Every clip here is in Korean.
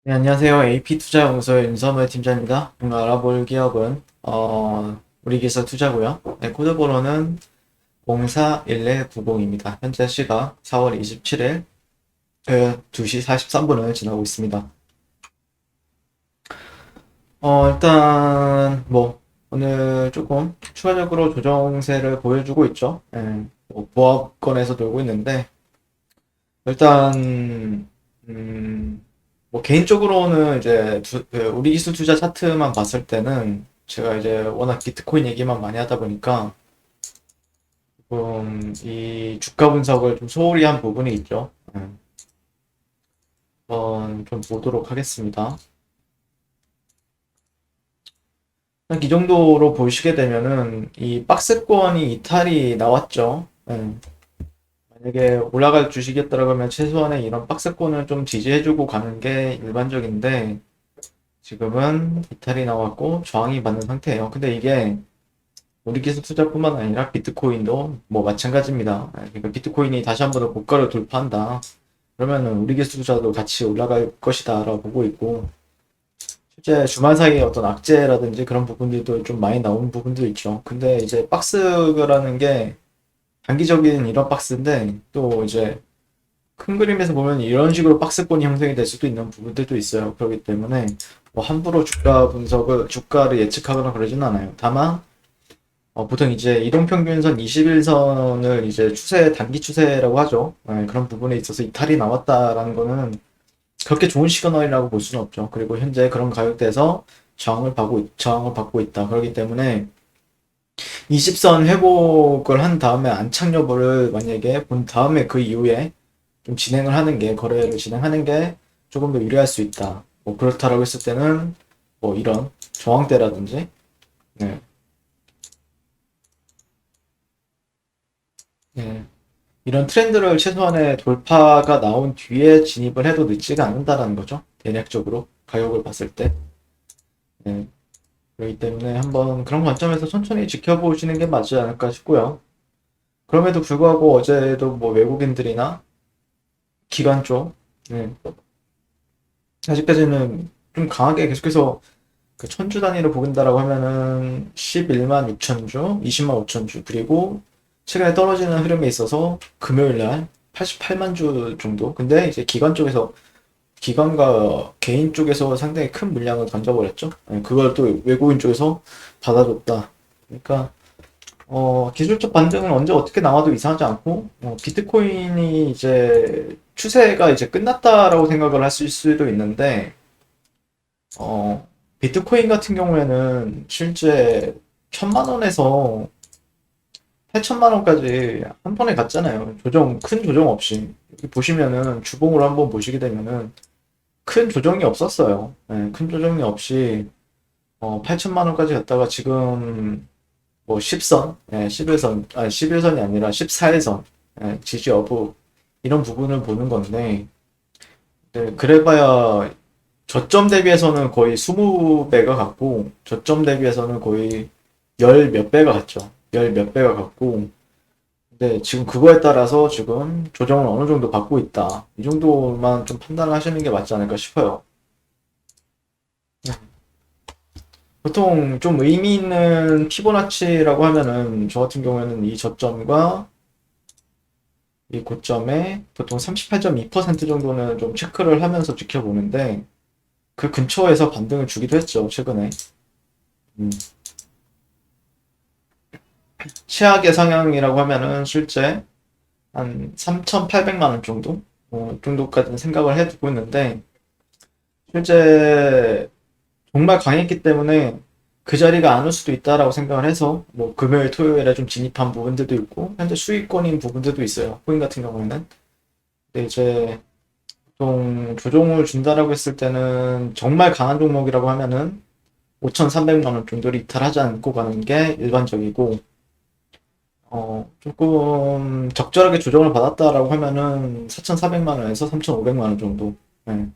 네, 안녕하세요. AP투자연구소의 윤선물 팀장입니다. 오늘 알아볼 기업은 우리기술 투자고요. 네, 코드 번호는 041190입니다. 현재 시각 4월 27일 2시 43분을 지나고 있습니다. 일단 오늘 조금 추가적으로 조정세를 보여주고 있죠. 보합권에서 돌고 있는데 일단 개인적으로는 이제 우리 기술 투자 차트만 봤을 때는 제가 이제 워낙 비트코인 얘기만 많이 하다 보니까 조금 이 주가 분석을 좀 소홀히 한 부분이 있죠. 한번 좀 보도록 하겠습니다. 딱 이 정도로 보시게 되면은 이 박스권이 이탈이 나왔죠. 만약에 올라갈 주식이었더라고 하면 최소한의 이런 박스권을 좀 지지해주고 가는 게 일반적인데 지금은 이탈이 나왔고 저항이 받는 상태예요. 근데 이게 우리 기술 투자뿐만 아니라 비트코인도 뭐 마찬가지입니다. 그러니까 비트코인이 다시 한번 더 고가를 돌파한다. 그러면은 우리 기술 투자도 같이 올라갈 것이다라고 보고 있고 실제 주말 사이에 어떤 악재라든지 그런 부분들도 좀 많이 나온 부분도 있죠. 근데 이제 박스라는 게 단기적인 이런 박스인데 또 이제 큰 그림에서 보면 이런 식으로 박스권이 형성이 될 수도 있는 부분들도 있어요. 그렇기 때문에 뭐 함부로 주가를 예측하거나 그러지는 않아요. 다만 보통 이제 이동평균선 21선을 이제 단기 추세라고 하죠. 그런 부분에 있어서 이탈이 나왔다라는 거는 그렇게 좋은 시그널이라고 볼 수는 없죠. 그리고 현재 그런 가격대에서 저항을 받고 있다. 그렇기 때문에 20선 회복을 한 다음에 안착 여부를 만약에 본 다음에 그 이후에 좀 거래를 진행하는 게 조금 더 유리할 수 있다. 뭐 그렇다라고 했을 때는 뭐 이런 저항대라든지 네. 네. 이런 트렌드를 최소한의 돌파가 나온 뒤에 진입을 해도 늦지가 않는다라는 거죠. 대략적으로 가격을 봤을 때. 네. 그렇기 때문에 한번 그런 관점에서 천천히 지켜보시는 게 맞지 않을까 싶고요. 그럼에도 불구하고 어제도 뭐 외국인들이나 기관 쪽, 네. 아직까지는 좀 강하게 계속해서 그 천주 단위로 보긴다라고 하면은 11만 6천 주, 20만 5천 주, 그리고 최근에 떨어지는 흐름에 있어서 금요일 날 88만 주 정도. 근데 이제 기관과 개인 쪽에서 상당히 큰 물량을 던져버렸죠. 그걸 또 외국인 쪽에서 받아줬다. 그러니까 기술적 반등은 언제 어떻게 나와도 이상하지 않고 비트코인이 이제 추세가 이제 끝났다라고 생각을 하실 수도 있는데 어, 비트코인 같은 경우에는 실제 1,000만 원에서 8천만 원까지 한 번에 갔잖아요. 큰 조정 없이. 여기 보시면은 주봉으로 한번 보시게 되면은 큰 조정이 없었어요. 큰 조정이 없이 8천만 원까지 갔다가 지금 뭐 10선, 11선, 아니 11선이 아니라 14일선, 지지 여부 이런 부분을 보는 건데 그래봐야 저점 대비해서는 거의 20배가 같고 저점 대비해서는 거의 열 몇 배가 같죠. 열 몇 배가 같고 근데 지금 그거에 따라서 지금 조정을 어느 정도 받고 있다. 이 정도만 좀 판단을 하시는 게 맞지 않을까 싶어요. 보통 좀 의미 있는 피보나치라고 하면은 저 같은 경우에는 이 저점과 이 고점에 보통 38.2% 정도는 좀 체크를 하면서 지켜보는데 그 근처에서 반등을 주기도 했죠, 최근에. 음. 최악의 상향이라고 하면은 실제 한 3,800만 원 정도? 정도까지는 생각을 해두고 있는데 실제 정말 강했기 때문에 그 자리가 안 올 수도 있다라고 생각을 해서 뭐 금요일, 토요일에 좀 진입한 부분들도 있고 현재 수익권인 부분들도 있어요. 코인 같은 경우에는. 근데 이제 보통 조정을 준다라고 했을 때는 정말 강한 종목이라고 하면은 5,300만 원 정도를 이탈하지 않고 가는 게 일반적이고 조금 적절하게 조정을 받았다라고 하면은 4,400만 원에서 3,500만 원 정도. 예,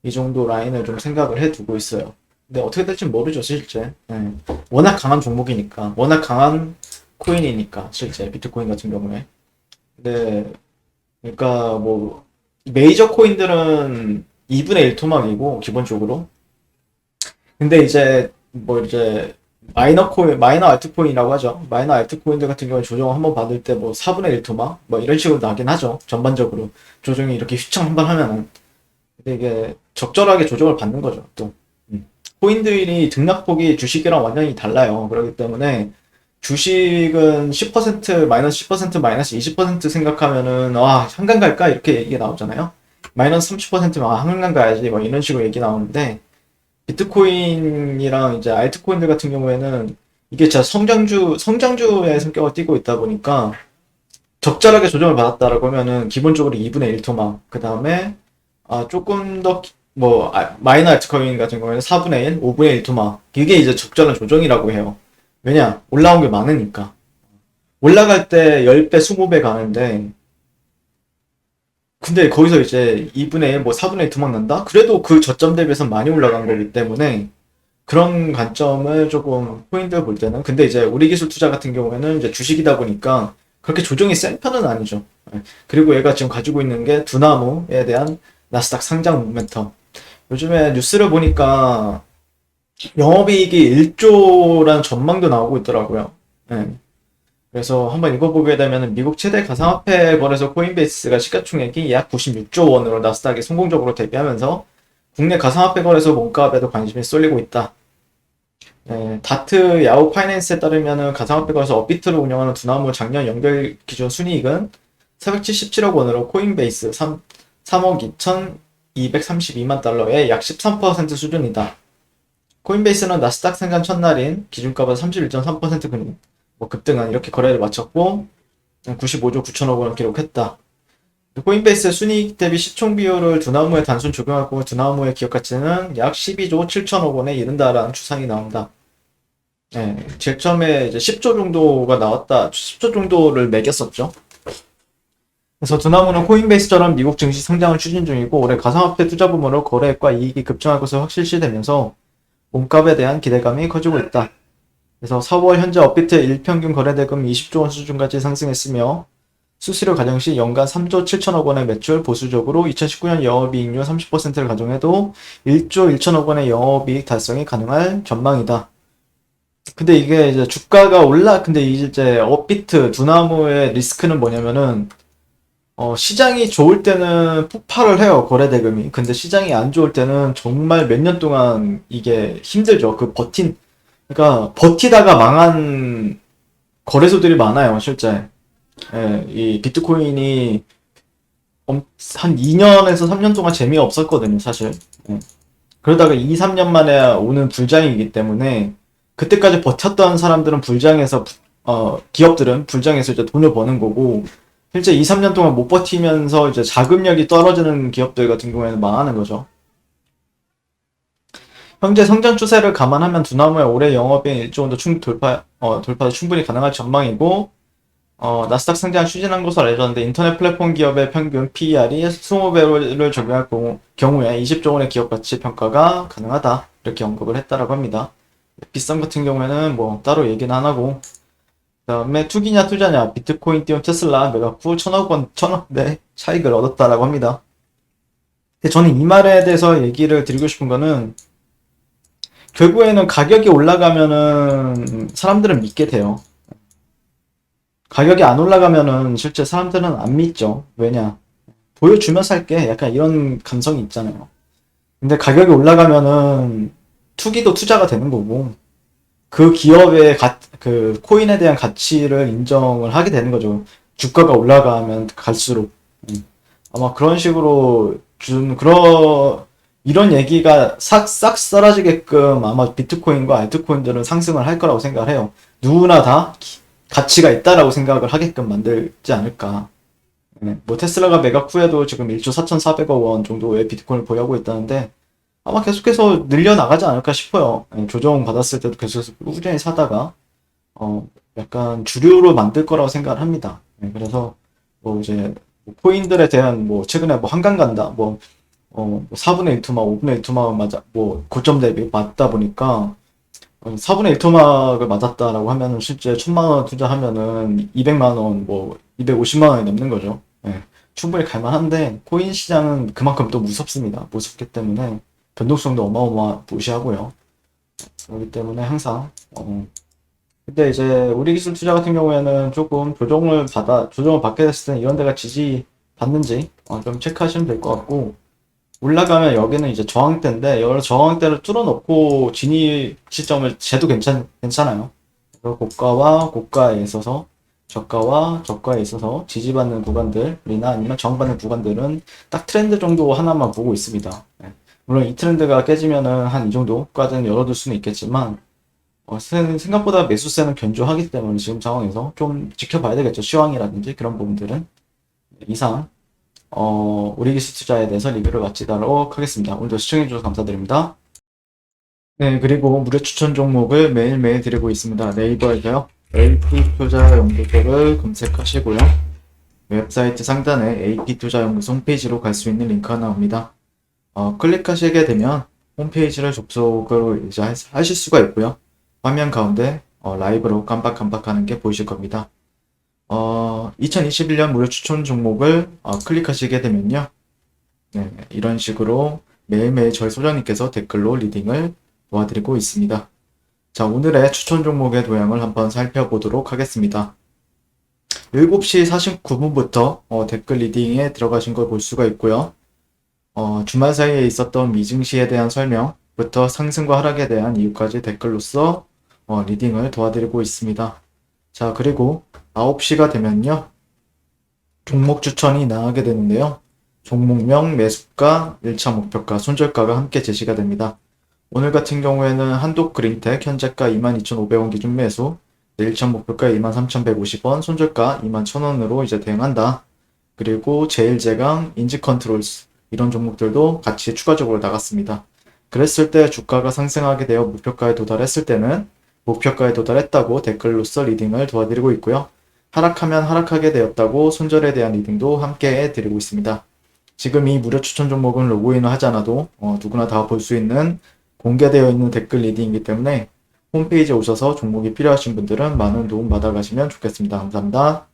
이 정도 라인을 좀 생각을 해 두고 있어요. 근데 어떻게 될지 모르죠, 실제. 예, 워낙 강한 종목이니까, 워낙 강한 코인이니까, 실제 비트코인 같은 경우에. 근데 그러니까 뭐 메이저 코인들은 2분의 1 토막이고, 기본적으로. 근데 이제, 뭐 이제, 마이너 알트코인이라고 하죠. 마이너 알트코인들 같은 경우에 조정 한번 받을 때 뭐 4분의 1 토막? 뭐 이런 식으로 나긴 하죠. 전반적으로. 조정이 이렇게 휘청 한번 하면은. 근데 이게 적절하게 조정을 받는 거죠, 또. 코인들이 등락폭이 주식이랑 완전히 달라요. 그렇기 때문에 주식은 10% 마이너스 10% 마이너스 20% 생각하면은 아 한강 갈까 이렇게 얘기 나오잖아면 마이너스 30%면 아 한강 가야지 뭐 이런 식으로 얘기 나오는데 비트코인이랑 이제 알트코인들 같은 경우에는 이게 진짜 성장주의 성격을 띠고 있다 보니까 적절하게 조정을 받았다라고 하면은 기본적으로 2분의 1 토막 그 다음에 아 조금 더 뭐 마이너 알트코인 같은 경우에는 4분의 1, 5분의 1 토막 이게 이제 적절한 조정이라고 해요. 왜냐? 올라온 게 많으니까. 올라갈 때 10배, 20배 가는데, 근데 거기서 이제 2분의 1, 뭐 4분의 1 도망난다? 그래도 그 저점 대비해서 많이 올라간 거기 때문에, 그런 관점을 조금 포인트 볼 때는, 근데 이제 우리 기술 투자 같은 경우에는 이제 주식이다 보니까, 그렇게 조정이 센 편은 아니죠. 예. 그리고 얘가 지금 가지고 있는 게 두나무에 대한 나스닥 상장 모멘텀. 요즘에 뉴스를 보니까 영업이익이 1조라는 전망도 나오고 있더라고요. 예. 그래서 한번 읽어보게 되면 미국 최대 가상화폐 거래소 코인베이스가 시가총액이 약 96조 원으로 나스닥에 성공적으로 데뷔하면서 국내 가상화폐 거래소 몸값에도 관심이 쏠리고 있다. 네, 다트 야후 파이낸스에 따르면 가상화폐 거래소 업비트를 운영하는 두나무 작년 연결 기준 순이익은 477억 원으로 코인베이스 3억 2,232만 달러의 약 13% 수준이다. 코인베이스는 나스닥 상장 첫날인 기준가보다 31.3% 급등한 이렇게 거래를 마쳤고 95조 9천억 원을 기록했다. 코인베이스의 순이익 대비 시총 비율을 두나무에 단순 적용할 경우 두나무의 기업 가치는 약 12조 7천억 원에 이른다라는 추산이 나온다. 네, 제일 처음에 이제 10조 정도가 나왔다. 10조 정도를 매겼었죠. 그래서 두나무는 코인베이스처럼 미국 증시 성장을 추진 중이고 올해 가상화폐 투자 부문으로 거래액과 이익이 급증할 것으로 확실시되면서 몸값에 대한 기대감이 커지고 있다. 그래서 4월 현재 업비트의 일평균 거래대금 20조 원 수준까지 상승했으며 수수료 가정 시 연간 3조 7천억 원의 매출 보수적으로 2019년 영업이익률 30%를 가정해도 1조 1천억 원의 영업이익 달성이 가능할 전망이다. 근데 이게 이제 주가가 근데 이제 업비트 두나무의 리스크는 뭐냐면은 시장이 좋을 때는 폭발을 해요, 거래대금이. 근데 시장이 안 좋을 때는 정말 몇 년 동안 이게 힘들죠. 그러니까 버티다가 망한 거래소들이 많아요, 실제. 예, 이 비트코인이 한 2년에서 3년 동안 재미없었거든요, 사실. 예. 그러다가 2, 3년 만에 오는 불장이기 때문에 그때까지 버텼던 사람들은 기업들은 불장에서 이제 돈을 버는 거고 실제 2, 3년 동안 못 버티면서 이제 자금력이 떨어지는 기업들 같은 경우에는 망하는 거죠. 현재 성장 추세를 감안하면 두나무의 올해 영업이익 1조 원도 돌파도 충분히 가능할 전망이고, 나스닥 상장을 추진한 것으로 알려졌는데, 인터넷 플랫폼 기업의 평균 PER이 20배를 적용할 경우에 20조 원의 기업 가치 평가가 가능하다. 이렇게 언급을 했다라고 합니다. 비싼 같은 경우에는 뭐 따로 얘기는 안 하고, 그 다음에 투기냐 투자냐, 비트코인 띄운 테슬라 매각 후 1,000억 대 차익을 얻었다라고 합니다. 근데 저는 이 말에 대해서 얘기를 드리고 싶은 거는, 결국에는 가격이 올라가면은 사람들은 믿게 돼요. 가격이 안 올라가면은 실제 사람들은 안 믿죠. 왜냐? 보여주면 살게. 약간 이런 감성이 있잖아요. 근데 가격이 올라가면은 투기도 투자가 되는 거고, 그 기업의 그 코인에 대한 가치를 인정을 하게 되는 거죠. 주가가 올라가면 갈수록. 아마 그런 식으로 이런 얘기가 싹 사라지게끔 아마 비트코인과 알트코인들은 상승을 할 거라고 생각을 해요. 누구나 다 가치가 있다라고 생각을 하게끔 만들지 않을까. 뭐 테슬라가 매각 후에도 지금 1조 4,400억 원 정도의 비트코인을 보유하고 있다는데 아마 계속해서 늘려나가지 않을까 싶어요. 조정 받았을 때도 계속해서 꾸준히 사다가 약간 주류로 만들 거라고 생각을 합니다. 그래서 뭐 이제 코인들에 대한 뭐 최근에 뭐 한강 간다 뭐 4분의 1 토막, 5분의 1 토막 맞아, 뭐, 고점 대비 맞다 보니까, 4분의 1 토막을 맞았다라고 하면은 실제 1,000만 원 투자하면은 200만 원, 뭐, 250만 원이 넘는 거죠. 예. 충분히 갈만한데 코인 시장은 그만큼 또 무섭습니다. 무섭기 때문에 변동성도 어마어마무시하고요. 그렇기 때문에 항상 근데 이제 우리 기술 투자 같은 경우에는 조금 조정을 받게 됐을 때 이런 데가 지지 받는지 좀 체크하시면 될 것 같고, 올라가면 여기는 이제 저항대인데 여기 저항대를 뚫어놓고 진입 시점을 재도 괜찮아요. 그리고 고가와 고가에 있어서 저가와 저가에 있어서 지지받는 구간들이나 아니면 저항받는 구간들은 딱 트렌드 정도 하나만 보고 있습니다. 네. 물론 이 트렌드가 깨지면은 한 이 정도까지는 열어둘 수는 있겠지만 생각보다 매수세는 견조하기 때문에 지금 상황에서 좀 지켜봐야 되겠죠. 시황이라든지 그런 부분들은. 이상 우리 기술 투자에 대해서 리뷰를 마치도록 하겠습니다. 오늘도 시청해주셔서 감사드립니다. 네, 그리고 무료 추천 종목을 매일매일 드리고 있습니다. 네이버에서요. AP투자연구소를 검색하시고요. 웹사이트 상단에 AP투자연구소 홈페이지로 갈 수 있는 링크가 나옵니다. 클릭하시게 되면 홈페이지를 접속으로 이제 하실 수가 있고요. 화면 가운데 라이브로 깜빡깜빡 하는 게 보이실 겁니다. 2021년 무료 추천 종목을 클릭하시게 되면요. 네, 이런 식으로 매일매일 저희 소장님께서 댓글로 리딩을 도와드리고 있습니다. 자, 오늘의 추천 종목의 도형을 한번 살펴보도록 하겠습니다. 7시 49분부터 댓글 리딩에 들어가신 걸 볼 수가 있고요. 주말 사이에 있었던 미증시에 대한 설명부터 상승과 하락에 대한 이유까지 댓글로서 리딩을 도와드리고 있습니다. 자, 그리고 9시가 되면요. 종목 추천이 나가게 되는데요. 종목명, 매수가, 1차 목표가, 손절가가 함께 제시가 됩니다. 오늘 같은 경우에는 한독그린텍 현재가 22,500원 기준 매수, 1차 목표가 23,150원, 손절가 21,000원으로 이제 대응한다. 그리고 제일제강, 인지컨트롤스 이런 종목들도 같이 추가적으로 나갔습니다. 그랬을 때 주가가 상승하게 되어 목표가에 도달했을 때는 목표가에 도달했다고 댓글로써 리딩을 도와드리고 있고요. 하락하면 하락하게 되었다고 손절에 대한 리딩도 함께 해드리고 있습니다. 지금 이 무료 추천 종목은 로그인을 하지 않아도 누구나 다 볼 수 있는 공개되어 있는 댓글 리딩이기 때문에 홈페이지에 오셔서 종목이 필요하신 분들은 많은 도움 받아가시면 좋겠습니다. 감사합니다.